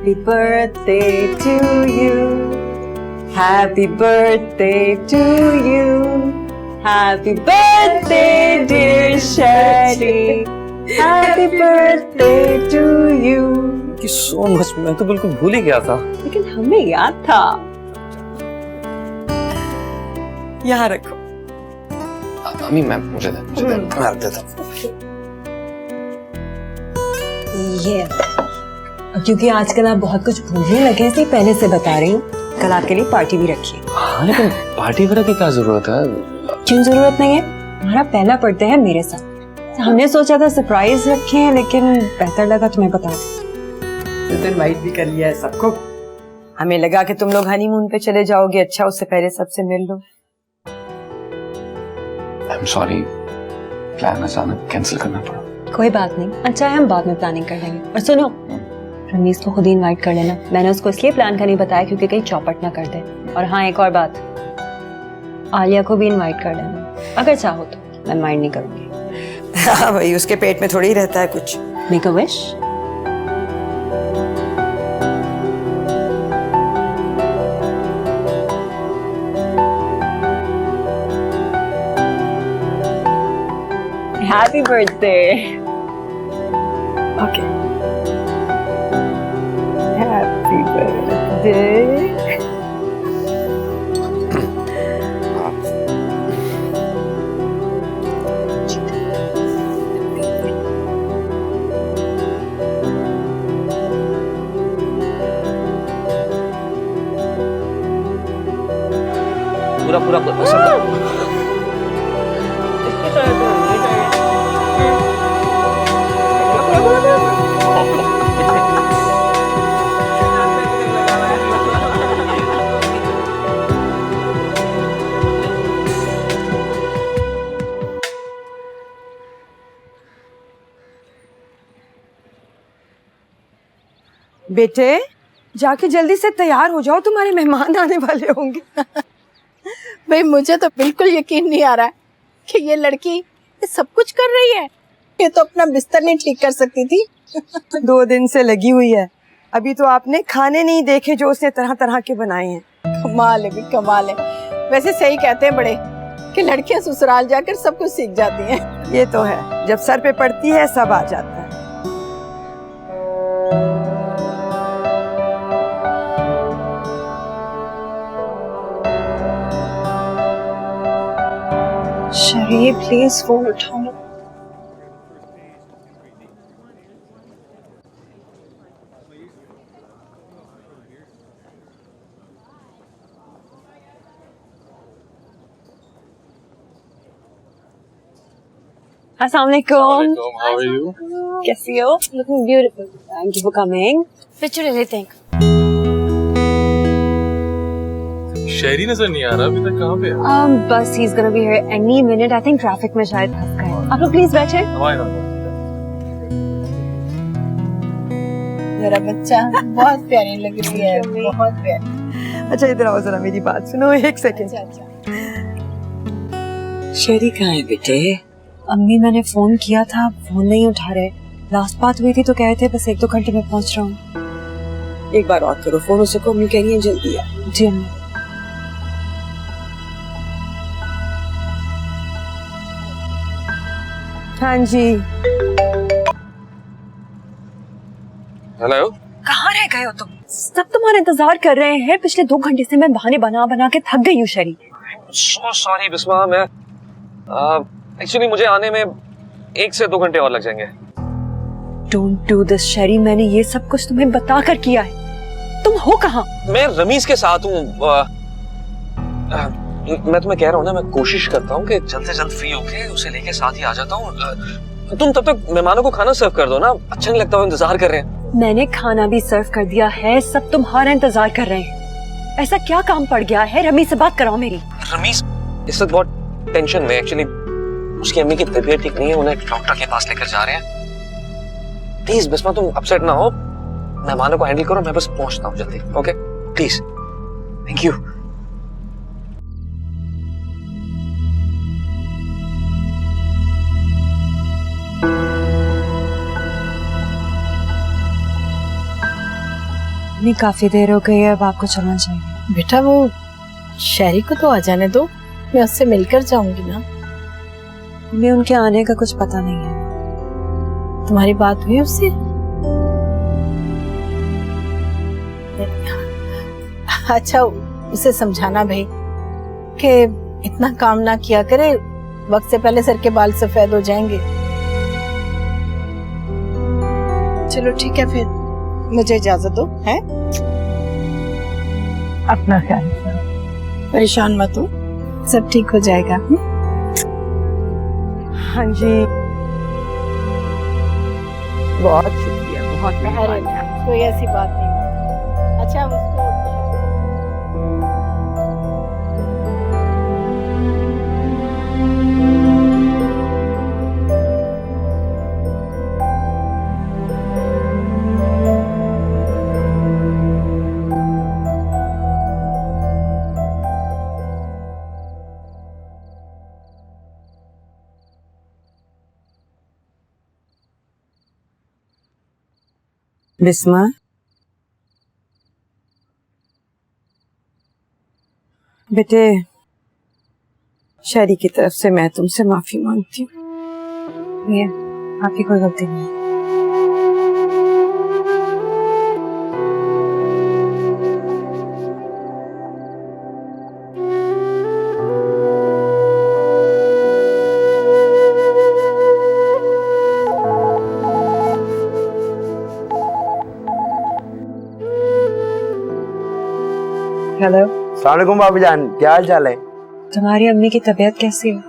Happy birthday to you. Happy birthday to you. Happy birthday dear Sherry. Happy birthday to you. Thank you so much. मैं तो बिल्कुल भूल ही गया था। लेकिन हमें याद था। यहाँ रखो। अम्मी मैं मुझे दे मैं रख देता हूँ। ये क्योंकि आजकल आप बहुत कुछ भूलने लगे इसलिए पहले से बता रही हूँ। कल आपके लिए पार्टी भी रखी है। हाँ लेकिन पार्टी वगैरह की क्या जरूरत है? क्यों जरूरत नहीं है? हमारा पहला बर्थडे है मेरे साथ। हमने सोचा था सरप्राइज रखे हैं लेकिन बेहतर लगा तुम्हें बता दूं। तो इनवाइट भी कर लिया है सबको। हमें लगा कि तुम लोग हनीमून पे चले जाओगे, अच्छा उससे पहले सबसे मिल लो। I'm sorry, प्लान अचानक कैंसिल करना पड़ा। कोई बात नहीं, अच्छा है हम बाद में प्लानिंग कर लेंगे। और सुनो, रमीज को खुद ही इनवाइट कर लेना। मैंने उसको इसलिए प्लान का नहीं बताया क्योंकि कहीं चौपट ना कर दे। और हाँ एक और बात, आलिया को भी इनवाइट कर लेना अगर चाहो तो। मैं माइंड नहीं करूंगी। हाँ भाई उसके पेट में थोड़ी रहता है कुछ। Make a wish. Happy birthday. Okay. Happy birthday. पूरा पूरा बेटे जाके जल्दी से तैयार हो जाओ, तुम्हारे मेहमान आने वाले होंगे। भाई मुझे तो बिल्कुल यकीन नहीं आ रहा है कि ये लड़की ये सब कुछ कर रही है। ये तो अपना बिस्तर नहीं ठीक कर सकती थी। 2 दिन से लगी हुई है। अभी तो आपने खाने नहीं देखे जो उसने तरह तरह के बनाए हैं। कमाल है भी कमाल है। वैसे सही कहते हैं बड़े कि लड़कियां ससुराल जाकर सब कुछ सीख जाती हैं। ये तो है, जब सर पे पड़ती है सब आ जाता है। शरी प्लीज फोन उठाओ। अस्सलाम वालेकुम। How are you? कैसी हो? Looking beautiful. Thank you for coming. Picture anything. शहरी नजर नहीं आ रहा अभी तक। कहाँ पे है? बस he's gonna be here any minute. I think traffic में शायद फंस गए। आप लोग प्लीज बैठे। मेरा बच्चा बहुत प्यारी लग रही है, बहुत प्यारी। अच्छा इधर आओ जरा, मेरी बात सुनो 1 सेकेंड। अच्छा शेरी कहाँ है बेटे? अम्मी मैंने फोन किया था, फोन नहीं उठा रहे। लास्ट बात हुई थी तो कह रहे थे बस 1-2 घंटे में पहुंच रहा हूँ। एक बार और करो फोन उसे को, अम्मी कह रही है जल्दी आ। जी अम्मी। हाँ जी। हेलो। कहाँ रह गए हो तुम? सब तुम्हारा इंतजार कर रहे हैं। पिछले 2 घंटे से मैं बहाने बना बना के थक गई हूँ शरी। So sorry बिस्मा, मैं एक्चुअली मुझे आने में 1 से 2 घंटे और लग जाएंगे। Don't do this शरी, मैंने ये सब कुछ तुम्हें बता कर किया है। तुम हो कहाँ? मैं रमीज के साथ हूँ। मैं तुम्हें कह रहा हूँ ना, मैं कोशिश करता हूँ कि जल्द से जल्द फ्री होके उसे लेके साथ ही आ जाता हूँ। तुम तब तक मेहमानों को खाना सर्व कर दो ना, अच्छा नहीं लगता, वो इंतजार कर रहे हैं। मैंने खाना भी सर्व कर दिया है, सब तुम्हारा इंतजार कर रहे हैं। ऐसा क्या काम पड़ गया है? रमीज से बात कराओ मेरी। रमीज इस वक्त बहुत टेंशन में, एक्चुअली उसकी अम्मी की तबीयत ठीक नहीं है, उन्हें डॉक्टर के पास लेकर जा रहे हैं। प्लीज बिस्मा तुम अपसेट ना हो, मेहमानों को हैंडल करो, मैं बस पहुंचता हूँ जल्दी। Okay please, thank you. नहीं, काफी देर हो गई है, अब आपको चलना चाहिए। बेटा वो शहरी को तो आ जाने दो, मैं उससे मिलकर जाऊंगी ना। मैं उनके आने का कुछ पता नहीं है। तुम्हारी बात हुई उससे? अच्छा उसे समझाना भाई कि इतना काम ना किया करे, वक्त से पहले सर के बाल सफेद हो जाएंगे। चलो ठीक है फिर, मुझे इजाजत दो। है अपना ख्याल रखना, परेशान मत हो, सब ठीक हो जाएगा। हाँ जी, बहुत शुक्रिया, बहुत अरे मेहरबानी। कोई ऐसी बात नहीं। अच्छा उसको बिस्मा, बेटे शहरी की तरफ से मैं तुमसे माफी मांगती हूँ। ये आपकी कोई गलती नहीं है। हेलो, सलामुअलैकुम भाभी जान, क्या हाल चाल है? तुम्हारी अम्मी की तबीयत कैसी है?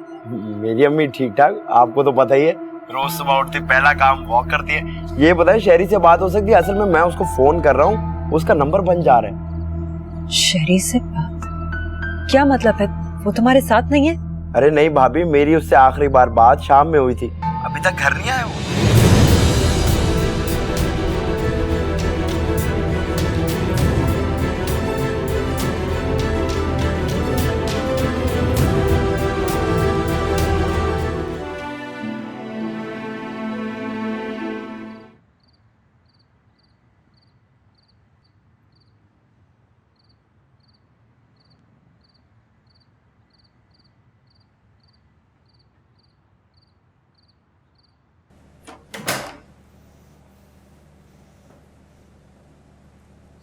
मेरी अम्मी ठीक ठाक, आपको तो पता ही है, रोज सुबह उठती पहला काम वॉक करती है। ये बताए शहरी से बात हो सकती है? असल में मैं उसको फोन कर रहा हूँ, उसका नंबर बन जा रहा है। शहरी से बात? क्या मतलब है, वो तुम्हारे साथ नहीं है? अरे नहीं भाभी, मेरी उससे आखिरी बार बात शाम में हुई थी, अभी तक घर नहीं आया वो।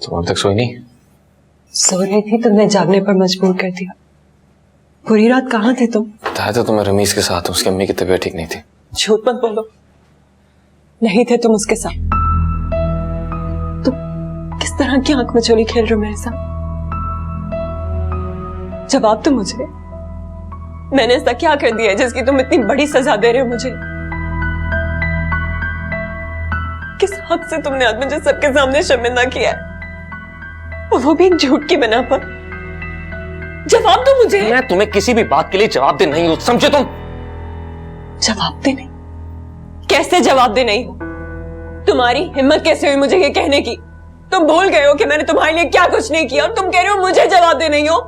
तो अब तक सोई नहीं? सो रही थी, तुमने जागने पर मजबूर कर दिया। पूरी रात कहाँ थे तुम? बताया तो तुम्हें रमीज के साथ, उसकी अम्मी की तबीयत ठीक नहीं थी। झूठ मत बोलो, नहीं थे तुम उसके साथ। तुम किस तरह की आंख मचोली खेल रहे हो मेरे साथ? जवाब दो मुझे, मैंने ऐसा क्या कर दिया है जिसकी तुम इतनी बड़ी सजा दे रहे हो मुझे? किस हक से तुमने आज मुझे सबके सामने शर्मिंदा किया है, और वो भी एक झूठ की बना पर? जवाब दो मुझे। मैं तुम्हें किसी भी बात के लिए जवाब दे नहीं हूं, समझे तुम? जवाब दे नहीं? कैसे जवाब दे नहीं हो? तुम्हारी हिम्मत कैसे हुई मुझे ये कहने की? तुम भूल गए हो कि मैंने तुम्हारे लिए क्या कुछ नहीं किया, और तुम कह रहे हो मुझे जवाब दे नहीं हो?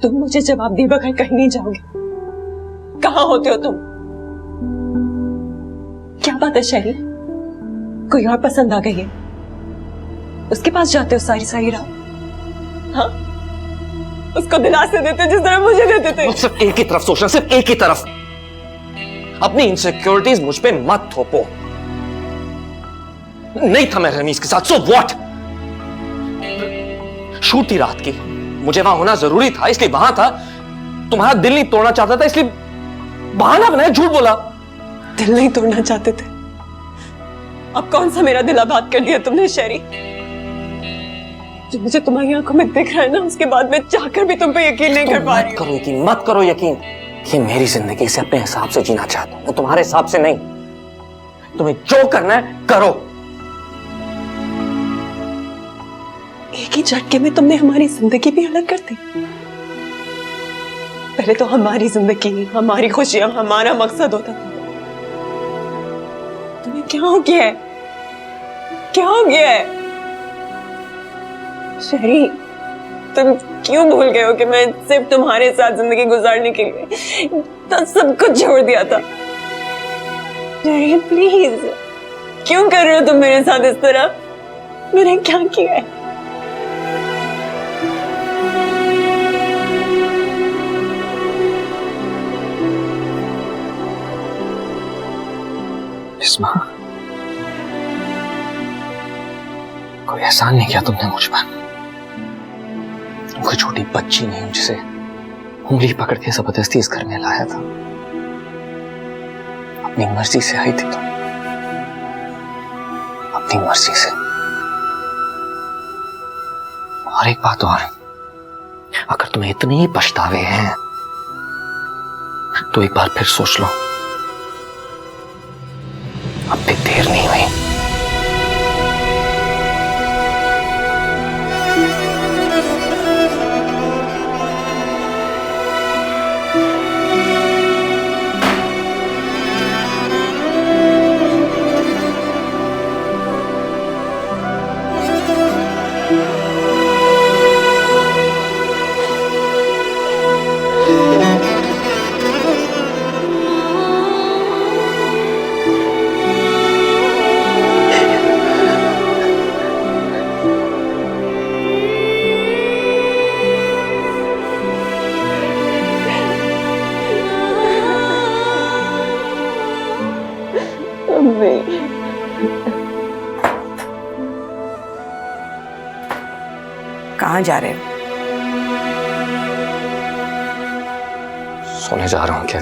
तुम मुझे जवाब दिए बगैर कहीं नहीं जाओगे। कहां होते हो तुम? क्या बात है शहरी, कोई और पसंद आ गई है? उसके पास जाते हो सारी सारी रात? हाँ, उसको दिलासे देते जिस तरह मुझे देते थे। सिर्फ एक ही तरफ सोचना, सिर्फ एक ही तरफ। अपनी इनसिक्योरिटीज मुझ पे मत थोपो। नहीं था मैं रमीज के साथ, सो व्हाट? शूट थी रात की, मुझे वहां होना जरूरी था, इसलिए वहां था। तुम्हारा दिल नहीं तोड़ना चाहता था, इसलिए बहाना बनाया, झूठ बोला। दिल नहीं तोड़ना चाहते थे? अब कौन सा मेरा दिल आबाद कर दिया तुमने शहरी? जो मुझे तुम्हारी आंखों में दिख रहा है ना, उसके बाद मैं चाहकर भी तुम पे यकीन नहीं कर पा रही हूं। करो यकीन, मत करो यकीन। ये मेरी जिंदगी से अपने हिसाब से जीना चाहता हूं, तुम्हारे हिसाब से नहीं। तुम्हें जो करना है करो। एक ही झटके में तुमने हमारी जिंदगी भी अलग कर दी। पहले तो हमारी जिंदगी, हमारी खुशियां, हमारा मकसद होता था। तुम्हें क्या हो गया है? क्या हो गया है शहरी? तुम क्यों भूल गए हो कि मैं सिर्फ तुम्हारे साथ जिंदगी गुजारने के लिए तो सब कुछ छोड़ दिया था? शहरी प्लीज, क्यों कर रहे हो तुम मेरे साथ इस तरह? मैंने क्या किया है? बिस्मा, कोई एहसान नहीं किया तुमने मुझ पर। कोई छोटी बच्ची नहीं हूं जिसे उंगली पकड़ के जबरदस्ती इस घर में लाया था। अपनी मर्जी से आई थी तुम, अपनी मर्जी से। और एक बात और, अगर तुम्हें इतने ही पछतावे हैं तो एक बार फिर सोच लो, अब भी देर नहीं हुई। कहाँ जा रहे हो? सोने जा रहा हूं। क्या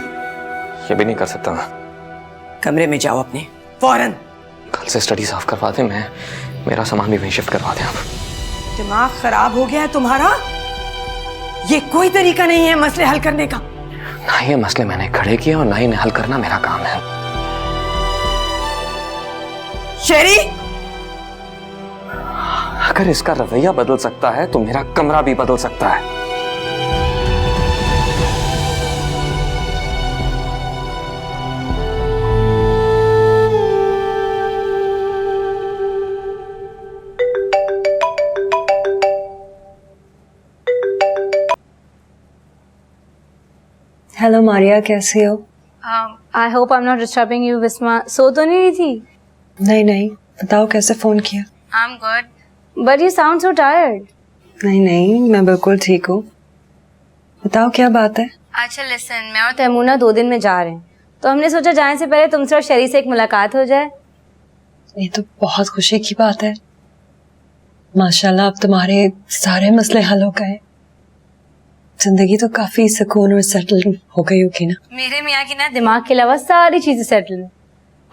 ये भी नहीं कर सकता मैं? कमरे में जाओ अपने, फौरन। कल से स्टडी साफ करवा दे, मैं मेरा सामान भी वहीं शिफ्ट करवा दे। आप दिमाग खराब हो गया है तुम्हारा? ये कोई तरीका नहीं है मसले हल करने का। ना ये मसले मैंने खड़े किए और ना ही हल करना मेरा काम है। शेरी, अगर इसका रवैया बदल सकता है तो मेरा कमरा भी बदल सकता है। हेलो मारिया, कैसी हो? I hope I am not disturbing you Bisma. सो तो नहीं रही थी? नहीं नहीं, बताओ कैसे फोन किया? I am good but you sound so tired. नहीं नहीं, मैं बिल्कुल ठीक हूँ। बताओ क्या बात है? अच्छा लिसन, मैं और तैमूना 2 दिन में जा रहे हैं, तो हमने सोचा जाने से पहले तुमसे और शरी से एक मुलाकात हो जाए। ये तो बहुत खुशी की बात है। माशाल्लाह, अब तुम्हारे सारे मसले हल हो गए। जिंदगी तो काफी सुकून और सेटल हो गई होगी ना? मेरे मियाँ की ना दिमाग के अलावा सारी चीजें सेटल हैं।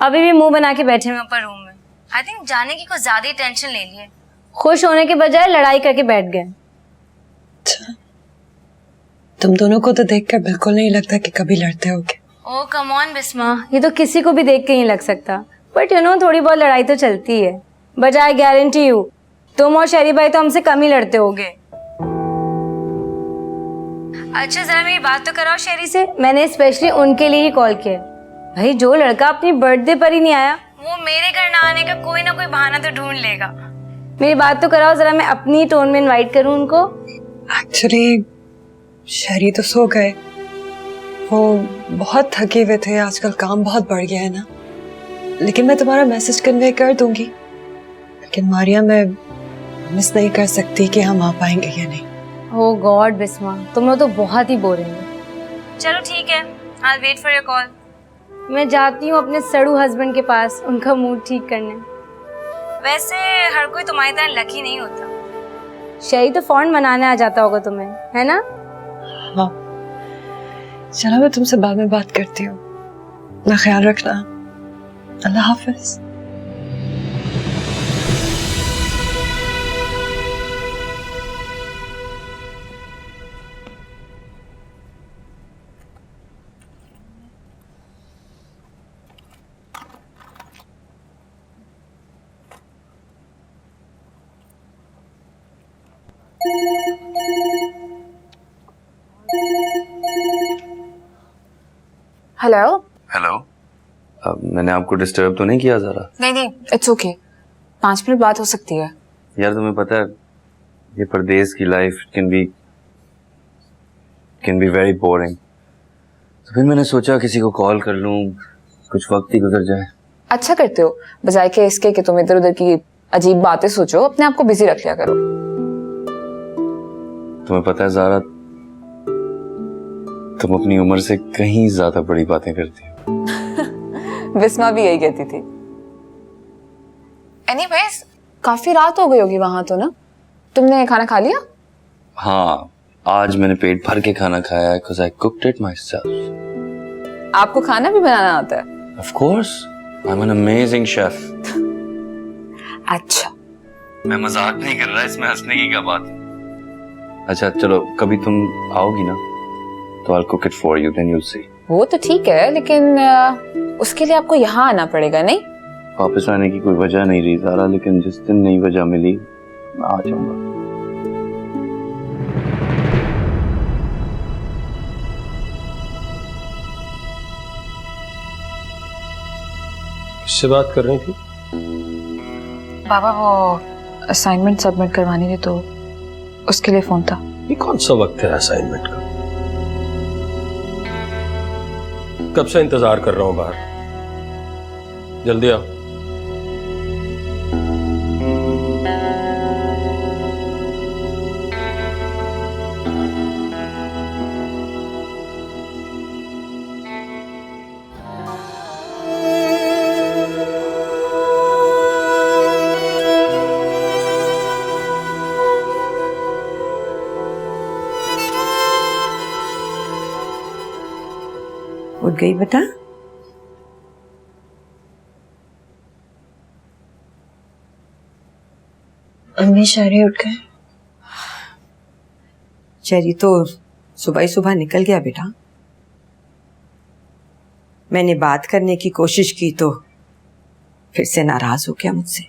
अभी भी मुंह बना के बैठे हैं ऊपर रूम में। आई थिंक जाने की कुछ ज्यादा ही टेंशन ले लिए, खुश होने के बजाय लड़ाई करके बैठ गए। अच्छा, तुम दोनों को तो देखकर बिल्कुल नहीं लगता कि कभी लड़ते होगे। ओ कम ऑन बिस्मा, ये तो किसी को भी देख के नहीं लग सकता, बट यू नो थोड़ी बहुत लड़ाई तो चलती है। बट आई गारंटी यू, तुम और शरी भाई तो हमसे कम ही लड़ते होगे। अच्छा जरा मेरी बात तो कराओ शरी से, मैंने स्पेशली उनके लिए ही कॉल किया। भाई जो लड़का अपनी बर्थडे पर ही नहीं आया, वो मेरे घर ना आने का कोई ना कोई बहाना तो ढूंढ लेगा। मेरी बात तो कराओ जरा, मैं अपनी टोन में इनवाइट करूं उनको। एक्चुअली शरी तो सो गए, वो बहुत थके हुए थे, आजकल काम बहुत बढ़ गया है ना। लेकिन मैं तुम्हारा मैसेज कन्वे कर दूंगी। लेकिन मारिया, मैं मिस नहीं कर सकती कि हम आ पाएंगे या नहीं। ओह गॉड बिस्मा, तुम लोग तो बहुत ही बोरिंग हो। चलो ठीक है, I wait for your call. मैं जाती हूँ अपने सड़ू हस्बैंड के पास उनका मूड ठीक करने। वैसे हर कोई तुम्हारी तरह लकी नहीं होता। शरी तो फौरन मनाने आ जाता होगा तुम्हें, है ना? हाँ, चलो मैं तुमसे बाद में बात करती हूँ। अपना ख्याल रखना। अल्लाह हाफिज। हेलो। हेलो, मैंने आपको डिस्टर्ब तो नहीं किया जरा? नहीं नहीं, इट्स ओके, 5 मिनट बात हो सकती है। यार तुम्हें पता है ये परदेश की life can be very boring. तो फिर मैंने सोचा किसी को कॉल कर लूं, कुछ वक्त ही गुजर जाए। अच्छा करते हो, बजाय के इसके कि तुम इधर उधर की अजीब बातें सोचो, अपने आप को बिजी रख लिया करो। तुम्हें पता है ज़ारा, तुम अपनी उम्र से कहीं ज्यादा बड़ी बातें करती हो। बिस्मा भी यही कहती थी। एनीवेज, काफी रात हो गई होगी वहां तो ना? तुमने खाना खा लिया? हाँ, आज मैंने पेट भर के खाना खाया है because I cooked it myself. आपको खाना भी बनाना आता है? Of course, I'm an amazing chef. अच्छा, मैं मजाक नहीं कर रहा, इसमें हंसने की क्या बात है? अच्छा चलो, कभी तुम आओगी ना तो I'll cook it for you, then you'll see. वो तो ठीक है, लेकिन उसके लिए आपको यहाँ आना पड़ेगा नहीं? वापस आने की कोई वजह नहीं रही ज़ारा, लेकिन जिस दिन नई वजह मिली मैं आ जाऊंगा। किससे बात कर रही थी? बाबा, वो असाइनमेंट सबमिट करवानी थी तो उसके लिए फोन था। ये कौन सा वक्त है असाइनमेंट का? कब से इंतजार कर रहा हूं बाहर, जल्दी आओ। उठ गई बेटा? अम्मी शहरी उठ गए? चेरी तो सुबह ही सुबह निकल गया बेटा। मैंने बात करने की कोशिश की तो फिर से नाराज हो गया मुझसे।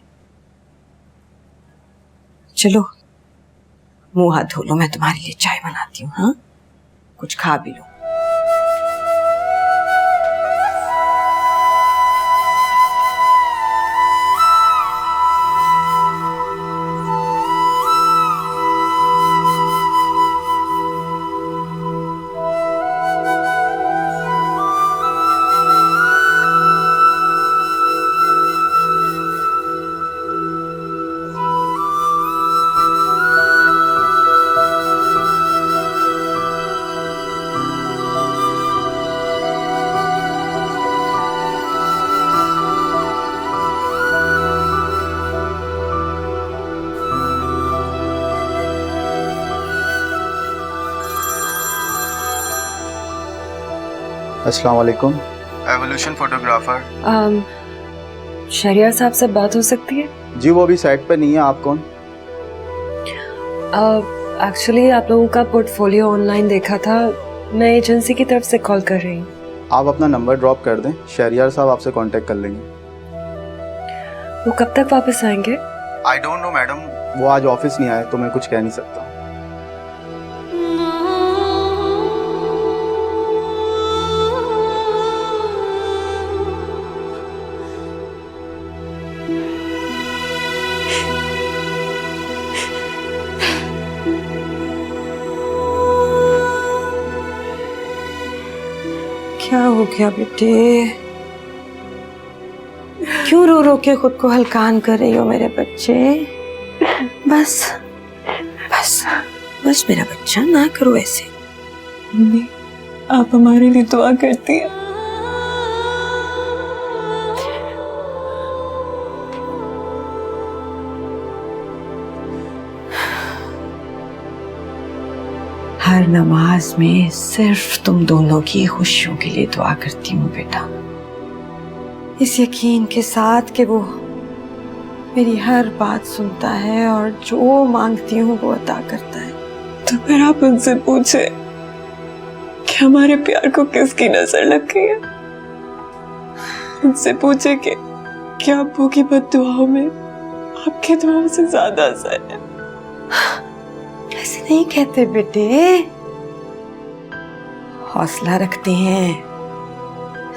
चलो मुंह हाथ धो लो, मैं तुम्हारे लिए चाय बनाती हूँ। हाँ, कुछ खा भी लो। अस्सलाम वालेकुम, एवोल्यूशन फोटोग्राफर। शहरियार साहब से बात हो सकती है? जी वो अभी साइट पे नहीं है। आप कौन? एक्चुअली आप लोगों का पोर्टफोलियो ऑनलाइन देखा था, मैं एजेंसी की तरफ से कॉल कर रही हूँ। आप अपना नंबर ड्रॉप कर दें, शहरियार साहब आपसे कांटेक्ट कर लेंगे। वो कब तक वापस आएंगे? आई डोंट नो मैडम, वो आज ऑफिस नहीं आए तो मैं कुछ कह नहीं सकता। क्या हो गया बेटे? क्यों रो रो के खुद को हलकान कर रही हो मेरे बच्चे? बस बस बस मेरा बच्चा, ना करो ऐसे। मम्मी, आप हमारे लिए दुआ करती हैं? हर नमाज में सिर्फ तुम दोनों की खुशियों के लिए दुआ करती हूँ बेटा, इस यकीन के साथ कि वो मेरी हर बात सुनता है और जो मांगती हूँ वो अता करता है। तो फिर आप उनसे पूछे कि हमारे प्यार को किसकी नजर लग गई है। उनसे पूछे कि क्या अब्बू की बद्दुआओं में आपकी दुआओं से ज्यादा असर है। ऐसे नहीं कहते बेटे, हौसला रखते हैं।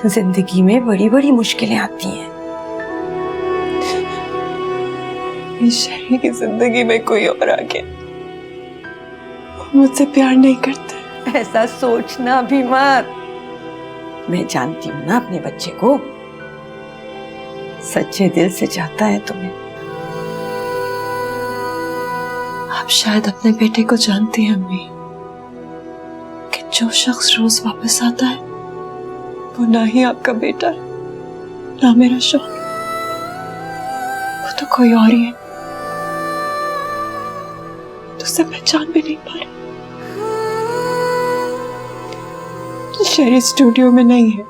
जिंदगी में बड़ी बड़ी मुश्किलें आती हैं। इस शहर की जिंदगी में कोई और आ गया, वो मुझसे प्यार नहीं करते। ऐसा सोचना भी मत। मैं जानती हूँ ना अपने बच्चे को, सच्चे दिल से चाहता है तुम्हें। आप शायद अपने बेटे को जानती हैं अम्मी, कि जो शख्स रोज वापस आता है वो ना ही आपका बेटा है, ना मेरा शौहर, वो तो कोई और ही है। तो उसे पहचान भी नहीं पा रही। शहरी स्टूडियो में नहीं है।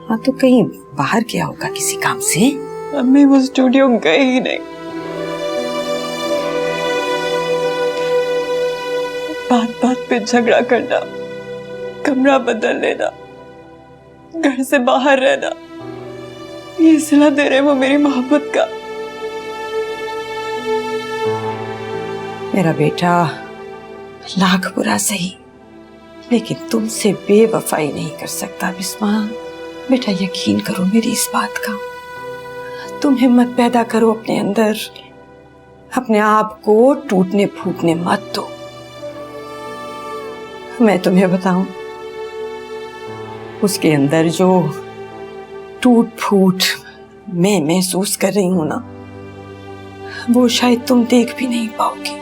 हाँ तो कहीं बाहर गया होगा किसी काम से। अम्मी वो स्टूडियो गए ही नहीं। बात बात पे झगड़ा करना, कमरा बदल लेना, घर से बाहर रहना, ये सिला दे रहे वो मेरी मोहब्बत का। मेरा बेटा लाख बुरा सही, लेकिन तुमसे बेवफाई नहीं कर सकता बिस्मा। बेटा यकीन करो मेरी इस बात का। तुम हिम्मत पैदा करो अपने अंदर, अपने आप को टूटने फूटने मत दो। मैं तुम्हें बताऊं, उसके अंदर जो टूट फूट मैं महसूस कर रही हूं ना, वो शायद तुम देख भी नहीं पाओगी।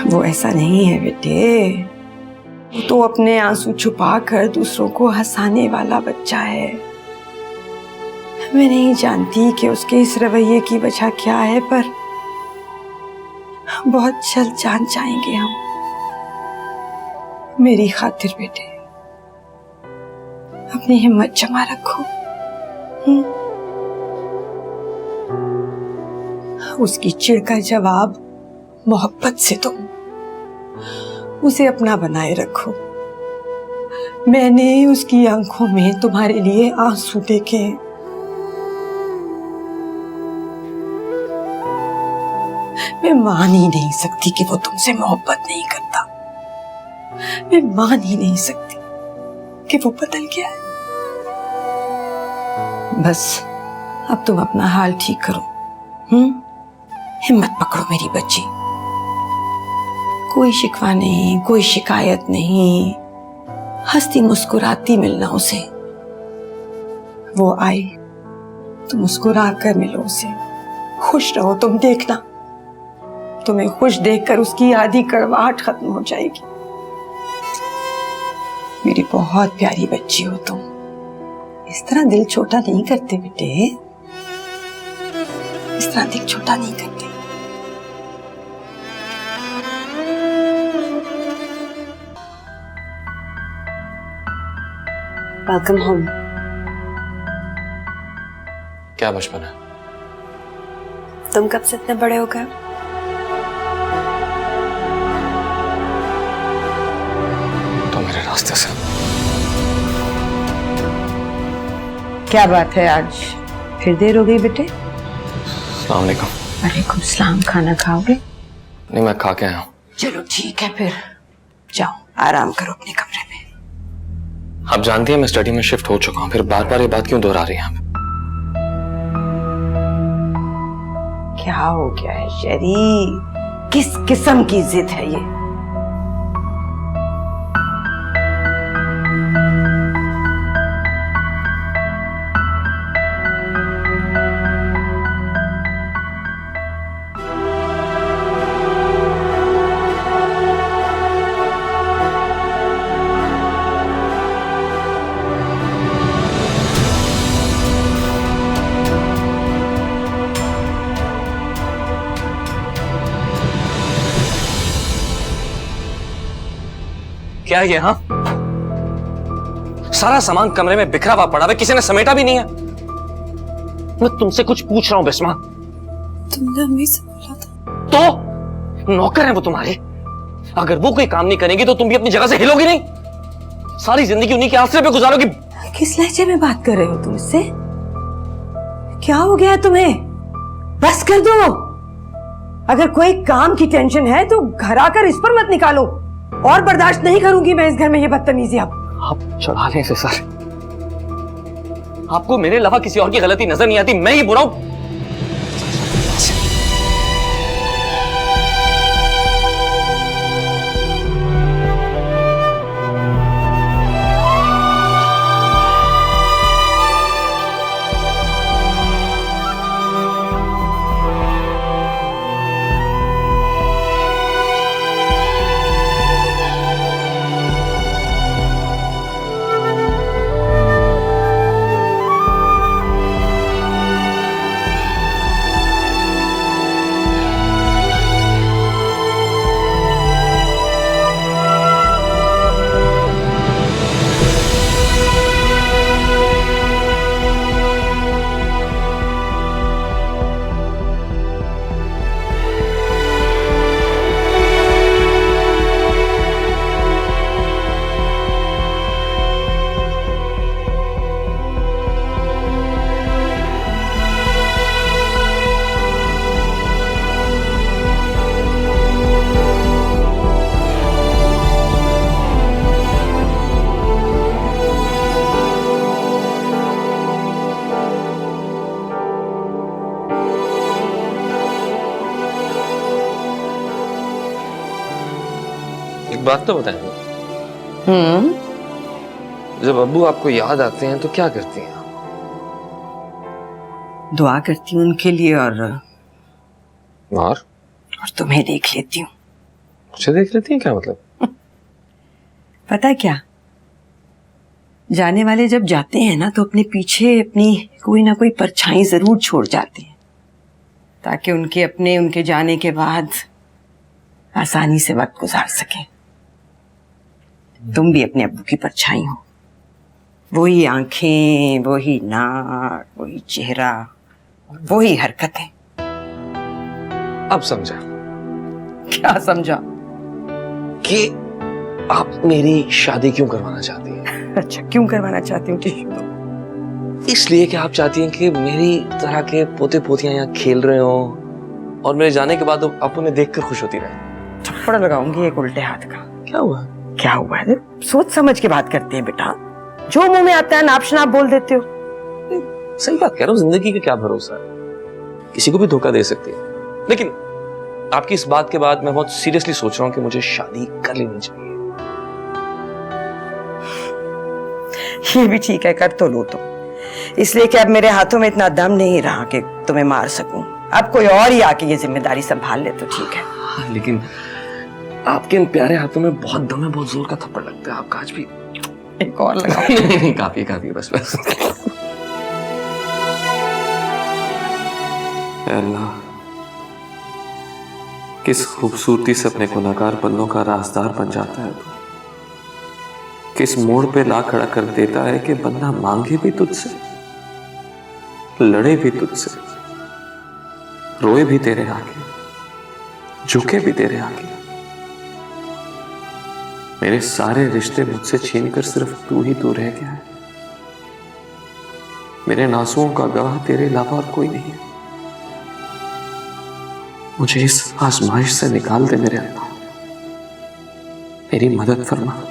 वो ऐसा नहीं है बेटे, वो तो अपने आंसू छुपाकर दूसरों को हंसाने वाला बच्चा है। मैं नहीं जानती कि उसके इस रवैये की वजह क्या है, पर बहुत जल्द जान जाएंगे हम। मेरी खातिर बेटे अपनी हिम्मत जमा रखो। उसकी चिढ़ का जवाब मोहब्बत से दो, उसे अपना बनाए रखो। मैंने उसकी आंखों में तुम्हारे लिए आंसू देखे। मैं मान ही नहीं सकती कि वो तुमसे मोहब्बत नहीं करता। मैं मान ही नहीं सकती कि वो बदल गया है। बस अब तुम अपना हाल ठीक करो। हिम्मत पकड़ो मेरी बच्ची। कोई शिकवा नहीं, कोई शिकायत नहीं। हंसती मुस्कुराती मिलना उसे। वो आई तो मुस्कुरा कर मिलो उसे। खुश रहो तुम, देखना तुम्हें खुश देखकर उसकी आधी कड़वाहट खत्म हो जाएगी। मेरी बहुत प्यारी बच्ची हो तुम। इस तरह दिल छोटा नहीं करते बेटे, इस तरह दिल छोटा नहीं करते। Welcome home. क्या बचपन है? तुम कब से इतने बड़े हो गए? तो मेरे रास्ते से। क्या बात है, आज फिर देर हो गई बेटे? अस्सलाम वालेकुम। वालेकुम सलाम। खाना खाओगे? नहीं, मैं खा के आया हूँ। चलो ठीक है, फिर जाओ आराम करो अपने कमरे में। आप जानती हैं मैं स्टडी में शिफ्ट हो चुका हूँ, फिर बार बार ये बात क्यों दोहरा रही हैं आप? क्या हो गया है शरी? किस किस्म की जिद है ये? क्या है ये? हाँ, सारा सामान कमरे में बिखरा हुआ पड़ा है, किसी ने समेटा भी नहीं है। मैं तुमसे कुछ पूछ रहा हूं बिस्मा। तुमने अम्मी से बोला था। तो नौकर हैं वो तुम्हारे, अगर वो कोई काम नहीं करेंगी तो तुम भी अपनी जगह से हिलोगी नहीं? सारी जिंदगी उन्हीं के आसरे पे गुजारोगी। किस लहजे में बात कर रहे हो तुम इससे? क्या हो गया तुम्हें? बस कर दो। अगर कोई काम की टेंशन है तो घर आकर इस पर मत निकालो। और बर्दाश्त नहीं करूंगी मैं इस घर में ये बदतमीजी। आप चढ़ा लें इसे सर। आपको मेरे अलावा किसी और की गलती नजर नहीं आती, मैं ही बुरा हूं। एक बात तो बताएं, जब अब्बू आपको याद आते हैं तो क्या करती हैं आप? दुआ करती हूँ उनके लिए और और तुम्हें देख लेती हूँ। मुझे देख लेती हैं क्या मतलब? पता है क्या, जाने वाले जब जाते हैं ना तो अपने पीछे अपनी कोई ना कोई परछाई जरूर छोड़ जाते हैं, ताकि उनके जाने के बाद आसानी से वक्त गुजार सके। तुम भी अपने अब्बू की परछाई हो, वही आंखें, वही नाक, वही चेहरा, वही हरकतें। अब समझा। क्या समझा? कि आप मेरी शादी क्यों करवाना चाहती हैं? अच्छा, क्यों करवाना चाहती हूँ? टिश्यू दो। इसलिए कि आप चाहती हैं कि मेरी तरह के पोते पोतियां यहाँ खेल रहे हो और मेरे जाने के बाद आप उन्हें देखकर खुश होती रहे। थप्पड़ लगाऊंगी एक उल्टे हाथ का। क्या हुआ? क्या हुआ है? सोच समझ के बात करते हैं बेटा, जो मुंह में आता है नाप शनाप बोल देते हो। सही बात कह रहा हूँ, जिंदगी का क्या भरोसा है, किसी को भी धोखा दे सकती है। लेकिन आपकी इस बात के बाद मैं बहुत सीरियसली सोच रहा हूँ कि मुझे शादी कर लेनी चाहिए। ये भी ठीक है, कर तो लो तुम, इसलिए कि अब मेरे हाथों में इतना दम नहीं रहा कि तुम्हें मार सकूं। अब कोई और ही आके ये जिम्मेदारी संभाल ले तो ठीक है। हाँ, लेकिन आपके इन प्यारे हाथों में बहुत दम है, बहुत जोर का थप्पड़ लगता है। आपका आज भी एक और लगाओ। नहीं, काफी काफी, बस बस। अल्लाह, किस खूबसूरती से अपने गुनाहगार बंदों का राजदार बन जाता है तू। किस मोड़ पे ला खड़ा कर देता है कि बंदा मांगे भी तुझसे, लड़े भी तुझसे, रोए भी तेरे आगे, झुके भी तेरे आगे। मेरे सारे रिश्ते मुझसे छीनकर सिर्फ तू ही तू रह गया है। मेरे नासुओं का गवाह तेरे अलावा और कोई नहीं है। मुझे इस आजमाइश से निकाल दे मेरे अल्लाह, मेरी मदद फरमा।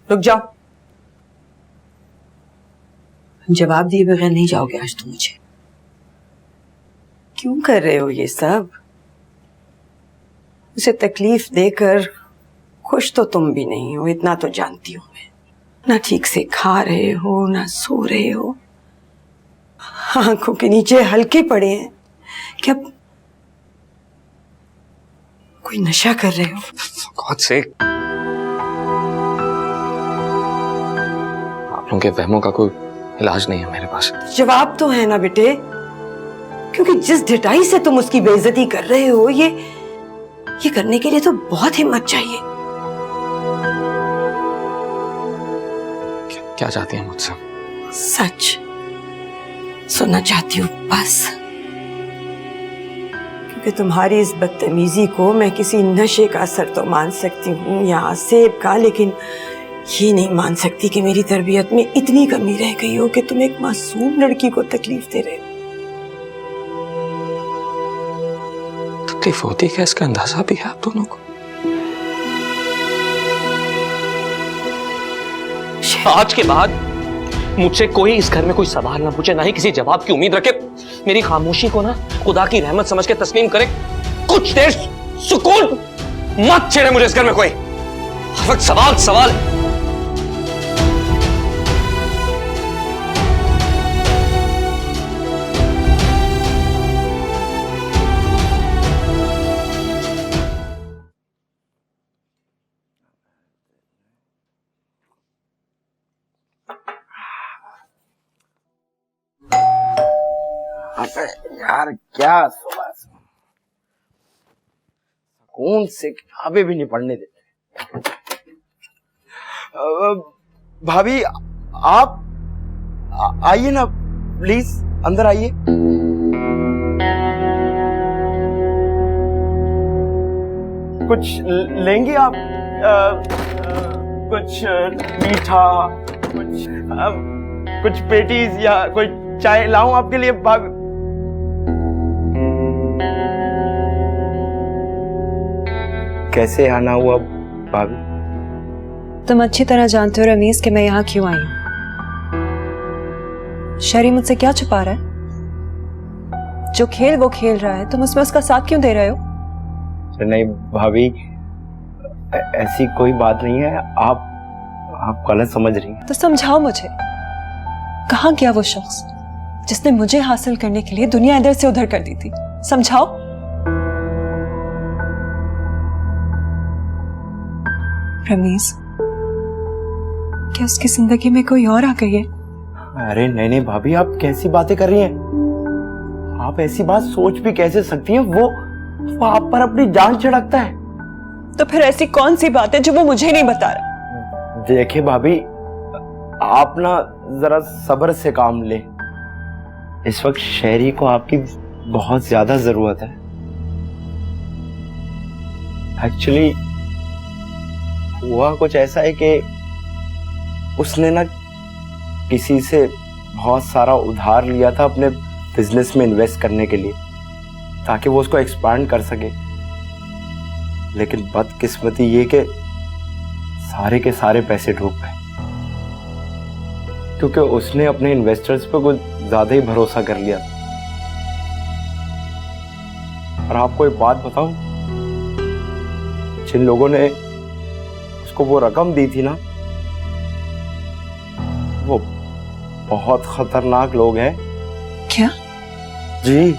रुक जाओ, जवाब दिए बगैर नहीं जाओगे आज तुम मुझे। क्यों कर रहे हो ये सब? उसे तकलीफ देकर खुश तो तुम भी नहीं हो, इतना तो जानती हूं मैं। ना ठीक से खा रहे हो, ना सो रहे हो, आंखों के नीचे हल्के पड़े हैं। क्या कोई नशा कर रहे हो? God sake, आप लोगों के वहमों का कोई इलाज नहीं है मेरे पास। जवाब तो है ना बेटे, क्योंकि जिस ढिठाई से तुम उसकी बेइज्जती कर रहे हो, ये करने के लिए तो बहुत हिम्मत चाहिए। क्या चाहती हैं मुझसे? सच सुनना चाहती हूँ बस, क्योंकि तुम्हारी इस बदतमीजी को मैं किसी नशे का असर तो मान सकती हूँ या सेब का, लेकिन ये नहीं मान सकती कि मेरी तरबियत में इतनी कमी रह गई हो कि तुम एक मासूम लड़की को तकलीफ दे रहे हो। तकलीफ होती है इसका अंदाजा भी है आप दोनों को? आज के बाद मुझसे कोई इस घर में कोई सवाल ना पूछे, ना ही किसी जवाब की उम्मीद रखे। मेरी खामोशी को ना खुदा की रहमत समझ के तस्लीम करे। कुछ देर सुकून मत छेड़े मुझे इस घर में कोई। हर वक्त सवाल सवाल। यार क्या सुबह सुकून से किताबें भी नहीं पढ़ने देते। भाभी आप आइए ना प्लीज, अंदर आइए। कुछ लेंगे आप? कुछ मीठा, कुछ पेटीज या कोई चाय लाऊं आपके लिए भाभी? कैसे आना हुआ भाभी? तुम अच्छी तरह जानते हो रमीज कि मैं यहाँ क्यों आई हूँ। शहरी मुझसे क्या छुपा रहा है? जो खेल वो खेल रहा है, तुम उसमें उसका साथ क्यों दे रहे हो? नहीं भाभी, ऐसी कोई बात नहीं है। आप गलत समझ रही हैं। तो समझाओ मुझे, कहाँ गया वो शख्स जिसने मुझे हासिल करने के लिए दुनिया इधर से उधर कर दी थी? समझाओ। रमीज, क्या उसकी जिंदगी में कोई और आ गई है? अरे नहीं भाभी, आप कैसी बातें कर रही हैं? आप ऐसी बात सोच भी कैसे सकती हैं? वो आप पर अपनी जान छिड़कता है। तो फिर ऐसी कौन सी बात है जो वो मुझे नहीं बता रहा? देखिए भाभी, आप ना जरा सब्र से काम ले। इस वक्त शहरी को आपकी बहुत ज्यादा जरूरत है। एक्चुअली हुआ कुछ ऐसा है कि उसने ना किसी से बहुत सारा उधार लिया था अपने बिजनेस में इन्वेस्ट करने के लिए, ताकि वो उसको एक्सपांड कर सके। लेकिन बदकिस्मती ये कि सारे के सारे पैसे डूब गए, क्योंकि उसने अपने इन्वेस्टर्स पे कुछ ज्यादा ही भरोसा कर लिया। और आपको एक बात बताऊं, जिन लोगों ने उसको वो रकम दी थी ना, वो बहुत खतरनाक लोग हैं। क्या? जी,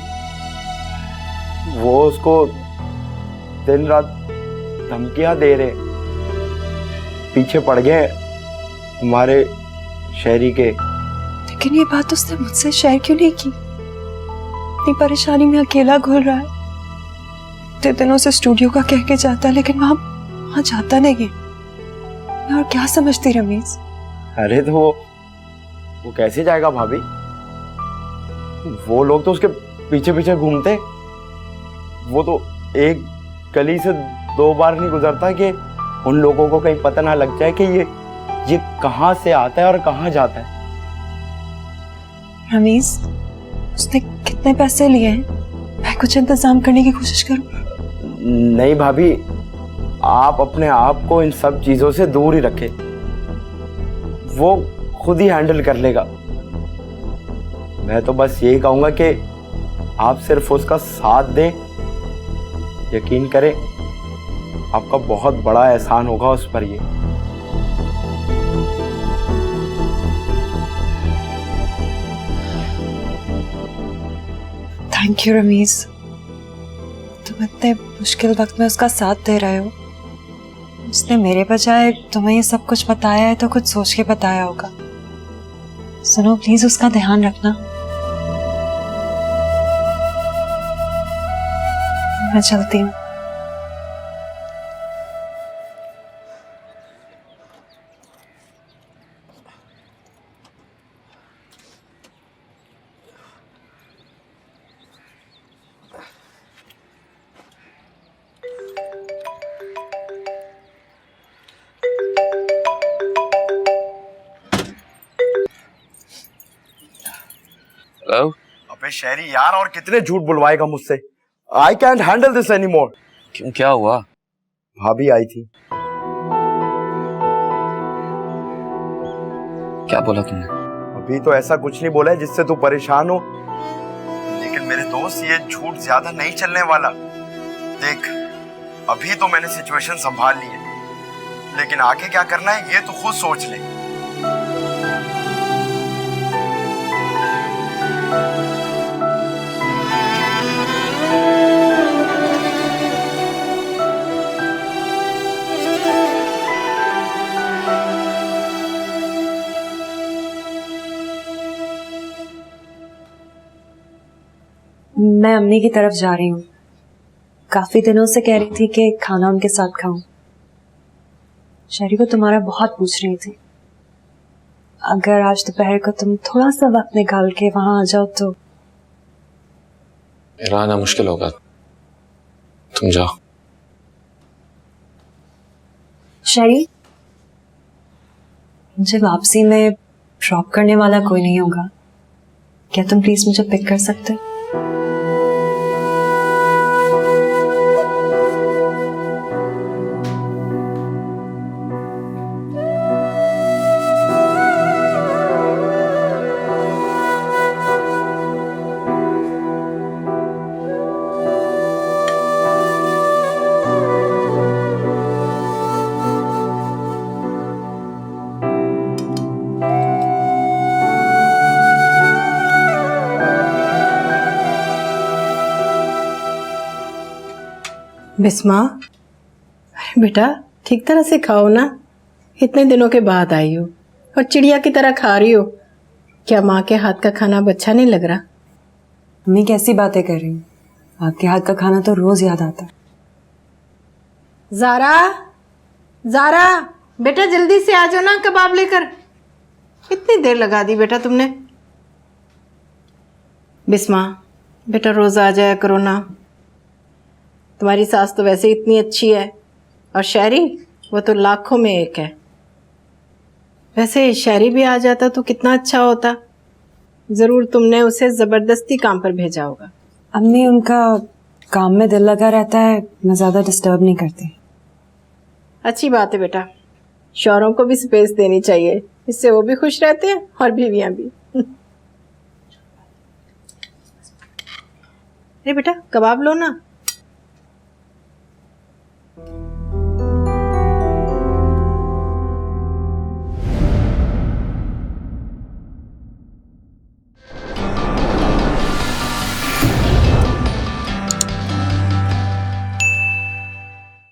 वो उसको दिन रात धमकियां दे रहे, पीछे पड़ गए हमारे शहरी के। लेकिन ये बात उसने मुझसे शेयर क्यों नहीं की? इतनी परेशानी में अकेला घुल रहा है। इतने दिनों से स्टूडियो का कह के जाता है, लेकिन वहां जाता नहीं है। मैं और क्या समझती रमीज? अरे तो वो कैसे जाएगा भाभी? वो लोग तो उसके पीछे पीछे घूमते। वो तो एक गली से 2 बार नहीं गुजरता कि उन लोगों को कहीं पता ना लग जाए कि ये कहां से आता है और कहां जाता है। रमीज, उसने कितने पैसे लिए हैं? मैं कुछ इंतजाम करने की कोशिश करूं? नहीं भाभी, आप अपने आप को इन सब चीजों से दूर ही रखें। वो खुद ही हैंडल कर लेगा। मैं तो बस यही कहूंगा कि आप सिर्फ उसका साथ दें। यकीन करें, आपका बहुत बड़ा एहसान होगा उस पर। ये थैंक यू रमीज, तुम इतने मुश्किल वक्त में उसका साथ दे रहे हो। उसने मेरे बजाय तुम्हें ये सब कुछ बताया है तो कुछ सोच के बताया होगा। सुनो, प्लीज उसका ध्यान रखना। मैं चलती हूँ। हेलो? अबे शहरी यार, और कितने झूठ बुलवाएगा मुझसे? I can't handle this any more. क्यों, क्या हुआ? भाभी आई थी। क्या बोला तुमने? अभी तो ऐसा कुछ नहीं बोला है जिससे तू परेशान हो, लेकिन मेरे दोस्त, ये झूठ ज्यादा नहीं चलने वाला। देख, अभी तो मैंने सिचुएशन संभाल ली है, लेकिन आगे क्या करना है ये तो खुद सोच ले। मैं अम्मी की तरफ जा रही हूँ। काफी दिनों से कह रही थी कि खाना उनके साथ खाऊं। शहरी को तुम्हारा बहुत पूछ रही थी। अगर आज दोपहर को तुम थोड़ा सा वक्त निकाल के वहां आ जाओ तो। मेरा आना मुश्किल होगा, तुम जाओ। शहरी, मुझे वापसी में ड्रॉप करने वाला कोई नहीं होगा, क्या तुम प्लीज मुझे पिक कर सकते हो? बिस्मा, अरे बेटा ठीक तरह से खाओ ना, इतने दिनों के बाद आई हो और चिड़िया की तरह खा रही हो। क्या माँ के हाथ का खाना अब अच्छा नहीं लग रहा? मम्मी कैसी बातें कर रही हूँ, आपके हाथ का खाना तो रोज याद आता है। ज़ारा, ज़ारा बेटा जल्दी से आ जाओ ना कबाब लेकर। इतनी देर लगा दी बेटा तुमने। बिस्मा बेटा रोज आ जाया करो ना, तुम्हारी सास तो वैसे इतनी अच्छी है और शहरी वो तो लाखों में एक है। वैसे शहरी भी आ जाता तो कितना अच्छा होता, जरूर तुमने उसे जबरदस्ती काम पर भेजा होगा। अम्मी उनका काम में दिल लगा रहता है, मैं ज्यादा डिस्टर्ब नहीं करती। अच्छी बात है बेटा, शौहरों को भी स्पेस देनी चाहिए, इससे वो भी खुश रहते हैं और बीवियां भी। अरे बेटा कबाब लो ना।